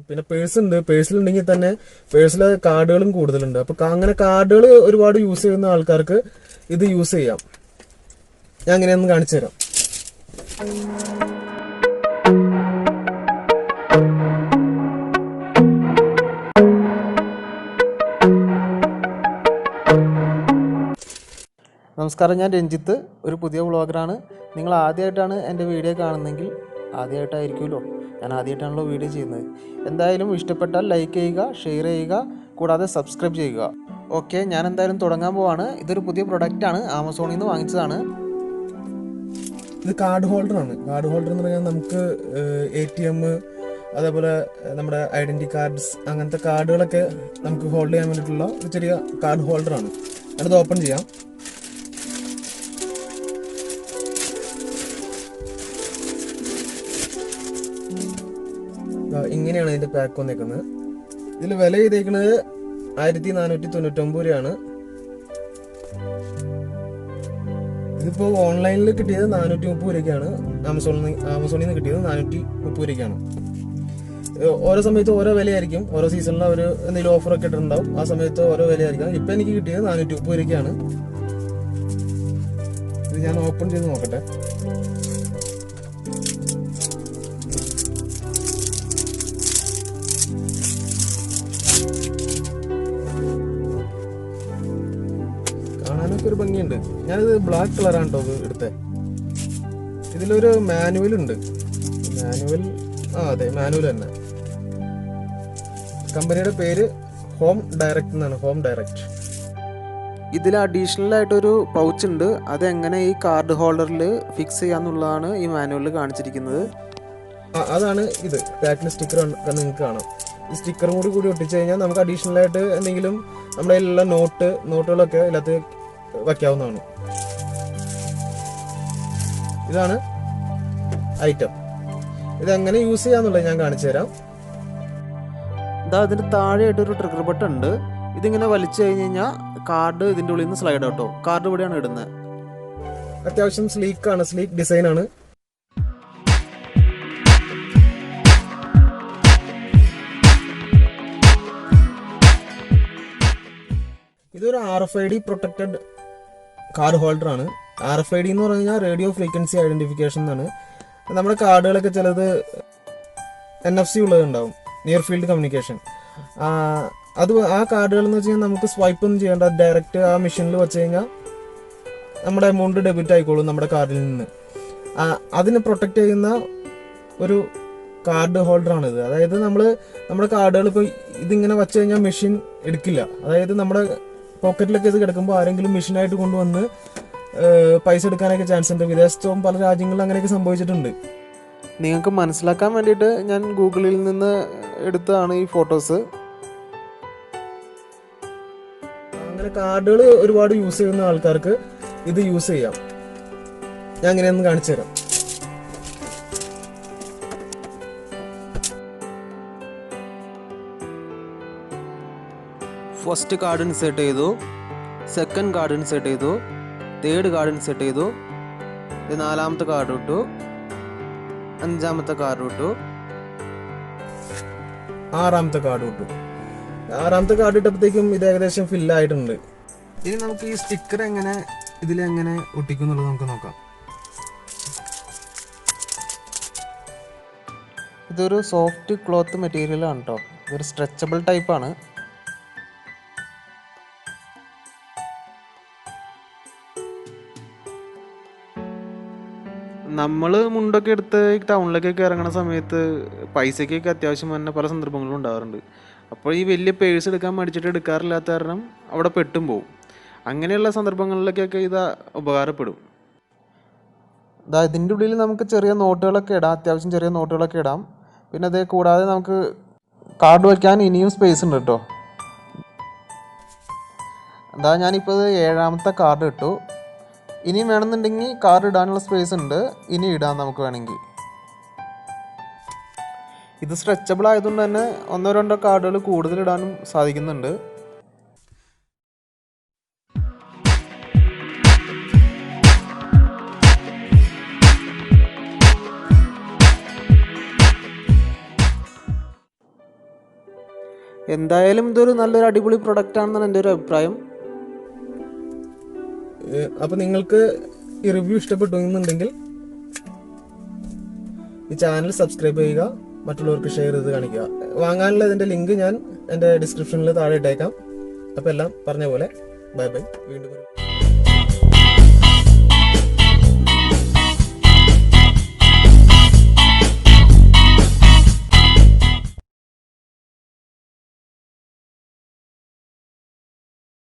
പിന്നെ പേഴ്സ് ഉണ്ട്. പേഴ്സിലുണ്ടെങ്കിൽ തന്നെ പേഴ്സിലെ കാർഡുകളും കൂടുതലുണ്ട്. അപ്പൊ അങ്ങനെ കാർഡുകൾ ഒരുപാട് യൂസ് ചെയ്യുന്ന ആൾക്കാർക്ക് ഇത് യൂസ് ചെയ്യാം. ഞാൻ എങ്ങനെയാണെന്ന് കാണിച്ചു തരാം. നമസ്കാരം, ഞാൻ രഞ്ജിത്ത്, ഒരു പുതിയ വ്ളോഗറാണ്. നിങ്ങൾ ആദ്യമായിട്ടാണ് എൻ്റെ വീഡിയോ കാണുന്നതെങ്കിൽ, ആദ്യമായിട്ടായിരിക്കുമല്ലോ, ഞാൻ ആദ്യമായിട്ടാണല്ലോ വീഡിയോ ചെയ്യുന്നത്. എന്തായാലും ഇഷ്ടപ്പെട്ടാൽ ലൈക്ക് ചെയ്യുക, ഷെയർ ചെയ്യുക, കൂടാതെ സബ്സ്ക്രൈബ് ചെയ്യുക. ഓക്കെ, ഞാൻ എന്തായാലും തുടങ്ങാൻ പോവാണ്. ഇതൊരു പുതിയ പ്രൊഡക്റ്റാണ്, ആമസോണിൽ നിന്ന് വാങ്ങിച്ചതാണ്. ഇത് കാർഡ് ഹോൾഡറാണ്. കാർഡ് ഹോൾഡർ എന്ന് പറഞ്ഞാൽ നമുക്ക് ATM, അതേപോലെ നമ്മുടെ ഐഡന്റിറ്റി കാർഡ്സ്, അങ്ങനത്തെ കാർഡുകളൊക്കെ നമുക്ക് ഹോൾഡ് ചെയ്യാൻ വേണ്ടിയിട്ടുള്ള ഒരു ചെറിയ കാർഡ് ഹോൾഡറാണ്. ഞാനത് ഓപ്പൺ ചെയ്യാം. ഇങ്ങനെയാണ് ഇതിന്റെ പാക്ക് വന്നേക്കുന്നത്. ഇതിൽ വില ചെയ്തേക്കുന്നത് 1499 രൂപയാണ്. ഇതിപ്പോ ഓൺലൈനിൽ കിട്ടിയത് 430 രൂപയ്ക്കാണ്. ആമസോണിൽ നിന്ന് കിട്ടിയത് 430 രൂപയ്ക്കാണ്. ഓരോ സമയത്ത് ഓരോ വിലയായിരിക്കും. ഓരോ സീസണിൽ അവർ എന്തെങ്കിലും ഓഫറൊക്കെ ഇട്ടിട്ടുണ്ടാവും. ആ സമയത്ത് ഓരോ വിലയായിരിക്കും. ഇപ്പൊ എനിക്ക് കിട്ടിയത് 430 രൂപയ്ക്കാണ്. ഇത് ഞാൻ ഓപ്പൺ ചെയ്ത് നോക്കട്ടെ. കാണാനൊക്കെ ഒരു ഭംഗിയുണ്ട്. ഞാനിത് ബ്ലാക്ക് കളറാണ് കേട്ടോ എടുത്തത്. ഇതിലൊരു മാനുവൽ ഉണ്ട്. അതെ, മാനുവൽ തന്നെ. കമ്പനിയുടെ പേര് ഹോം ഡയറക്റ്റ് എന്നാണ്. Home direct. ഇതിൽ അഡീഷണൽ ആയിട്ടൊരു പൗച്ച് ഉണ്ട്. അതെങ്ങനെ ഈ കാർഡ് ഹോൾഡറിൽ ഫിക്സ് ചെയ്യാന്നുള്ളതാണ് ഈ മാനുവലിൽ കാണിച്ചിരിക്കുന്നത്. അതാണ് ഇത്. ബാക്കിൽ സ്റ്റിക്കർ നിങ്ങൾക്ക് കാണാം. ഈ സ്റ്റിക്കറും കൂടി ഒട്ടിച്ചു കഴിഞ്ഞാൽ നമുക്ക് അഡീഷണൽ ആയിട്ട് എന്തെങ്കിലും നമ്മുടെ എല്ലാ നോട്ടുകളൊക്കെ ഇതിനകത്ത് വയ്ക്കാവുന്നതാണ്. ഇതാണ് ഐറ്റം. ഇതെങ്ങനെ യൂസ് ചെയ്യാന്നുള്ളത് ഞാൻ കാണിച്ചു തരാം. അതിന് താഴെയായിട്ടൊരു ട്രിഗർ ബട്ടൺ ഉണ്ട്. ഇതിങ്ങനെ വലിച്ചു കഴിഞ്ഞ് കഴിഞ്ഞാൽ കാർഡ് ഇതിൻ്റെ ഉള്ളിൽ നിന്ന് സ്ലൈഡ് ഔട്ടോ. കാർഡ് ഇവിടെയാണ് ഇടുന്നത്. അത്യാവശ്യം സ്ലീക്ക് ഡിസൈൻ ആണ്. ഇതൊരു RFID പ്രൊട്ടക്റ്റഡ് കാർഡ് ഹോൾഡർ ആണ്. RFID എന്ന് പറഞ്ഞു കഴിഞ്ഞാൽ റേഡിയോ ഫ്രീക്വൻസി ഐഡന്റിഫിക്കേഷൻ എന്നാണ്. നമ്മുടെ കാർഡുകളൊക്കെ ചിലത് NFC ഉള്ളതുണ്ടാവും, നിയർ ഫീൽഡ് കമ്മ്യൂണിക്കേഷൻ. ആ കാർഡുകൾ എന്ന് വെച്ച് കഴിഞ്ഞാൽ നമുക്ക് സ്വൈപ്പ് ഒന്നും ചെയ്യേണ്ട, ഡയറക്റ്റ് ആ മെഷീനിൽ വെച്ച് കഴിഞ്ഞാൽ നമ്മുടെ എമൗണ്ട് ഡെബിറ്റ് ആയിക്കോളും നമ്മുടെ കാർഡിൽ നിന്ന്. അതിനെ പ്രൊട്ടക്റ്റ് ചെയ്യുന്ന ഒരു കാർഡ് ഹോൾഡറാണിത്. അതായത് നമ്മുടെ കാർഡുകൾ ഇപ്പോൾ ഇതിങ്ങനെ വെച്ച് കഴിഞ്ഞാൽ മെഷീൻ എടുക്കില്ല. അതായത് നമ്മുടെ പോക്കറ്റിലൊക്കെ ഇത് കിടക്കുമ്പോൾ ആരെങ്കിലും മെഷീനായിട്ട് കൊണ്ടുവന്ന് പൈസ എടുക്കാനൊക്കെ ചാൻസ് ഉണ്ട്. വിദേശത്തും പല രാജ്യങ്ങളിലും അങ്ങനെയൊക്കെ സംഭവിച്ചിട്ടുണ്ട്. നിങ്ങൾക്ക് മനസ്സിലാക്കാൻ വേണ്ടിയിട്ട് ഞാൻ ഗൂഗിളിൽ നിന്ന് എടുത്തതാണ് ഈ ഫോട്ടോസ്. അങ്ങനെ കാർഡുകൾ ഒരുപാട് യൂസ് ചെയ്യുന്ന ആൾക്കാർക്ക് ഇത് യൂസ് ചെയ്യാം. ഞാൻ എങ്ങനെയൊന്ന് കാണിച്ചു തരാം. ഫസ്റ്റ് കാർഡ് ഇൻസേർട്ട് ചെയ്തു, സെക്കൻഡ് കാർഡ് ഇൻസേർട്ട് ചെയ്തു, തേർഡ് കാർഡ് ഇൻസേർട്ട് ചെയ്തു, നാലാമത്തെ കാർഡ് ഇട്ടു, അഞ്ചാമത്തെ കാർഡ് ഇട്ടു, ആറാമത്തെ കാർഡ് ഇട്ടപ്പോഴത്തേക്കും ഇത് ഏകദേശം ഫില്ലായിട്ടുണ്ട്. ഇനി നമുക്ക് ഈ സ്റ്റിക്കർ ഇതിലെങ്ങനെ ഒട്ടിക്കും എന്നുള്ളത് നമുക്ക് നോക്കാം. ഇതൊരു സോഫ്റ്റ് ക്ലോത്ത് മെറ്റീരിയലാണ് കേട്ടോ. ഇതൊരു സ്ട്രെച്ചബിൾ ടൈപ്പാണ്. നമ്മൾ മുണ്ടൊക്കെ എടുത്ത് ടൗണിലേക്കൊക്കെ ഇറങ്ങുന്ന സമയത്ത് പൈസയ്ക്കൊക്കെ അത്യാവശ്യം തന്നെ പല സന്ദർഭങ്ങളും ഉണ്ടാകാറുണ്ട്. അപ്പോൾ ഈ വലിയ പേഴ്സ് എടുക്കാൻ മടിച്ചിട്ട് എടുക്കാറില്ലാത്ത കാരണം അവിടെ പെട്ടും പോവും. അങ്ങനെയുള്ള സന്ദർഭങ്ങളിലേക്കൊക്കെ ഇത് ഉപകാരപ്പെടും. ഇതിൻ്റെ ഉള്ളിൽ നമുക്ക് ചെറിയ നോട്ടുകളൊക്കെ ഇടാം, അത്യാവശ്യം ചെറിയ നോട്ടുകളൊക്കെ ഇടാം. പിന്നെ അതേ കൂടാതെ നമുക്ക് കാർഡ് വയ്ക്കാൻ ഇനിയും സ്പേസ് ഉണ്ട് കേട്ടോ. ഞാനിപ്പോൾ 7ാമത്തെ കാർഡ് ഇട്ടു. ഇനിയും വേണമെന്നുണ്ടെങ്കിൽ കാർഡ് ഇടാനുള്ള സ്പേസ് ഉണ്ട്, ഇനി ഇടാം നമുക്ക് വേണമെങ്കിൽ. ഇത് സ്ട്രെച്ചബിൾ ആയതുകൊണ്ട് തന്നെ 1-2 കാർഡുകൾ കൂടുതൽ ഇടാനും സാധിക്കുന്നുണ്ട്. എന്തായാലും ഇതൊരു നല്ലൊരു അടിപൊളി പ്രൊഡക്റ്റ് ആണെന്നാണ് എൻ്റെ ഒരു അഭിപ്രായം. അപ്പോൾ നിങ്ങൾക്ക് ഈ റിവ്യൂ ഇഷ്ടപ്പെട്ടു എന്നുണ്ടെങ്കിൽ ഈ ചാനൽ സബ്സ്ക്രൈബ് ചെയ്യുക, മറ്റുള്ളവർക്ക് ഷെയർ ചെയ്ത് കാണിക്കുക. വാങ്ങാനുള്ള ഇതിൻ്റെ ലിങ്ക് ഞാൻ എൻ്റെ ഡിസ്ക്രിപ്ഷനിൽ താഴെ ഇട്ടേക്കാം. അപ്പോൾ എല്ലാം പറഞ്ഞ പോലെ ബൈ ബൈ, വീണ്ടും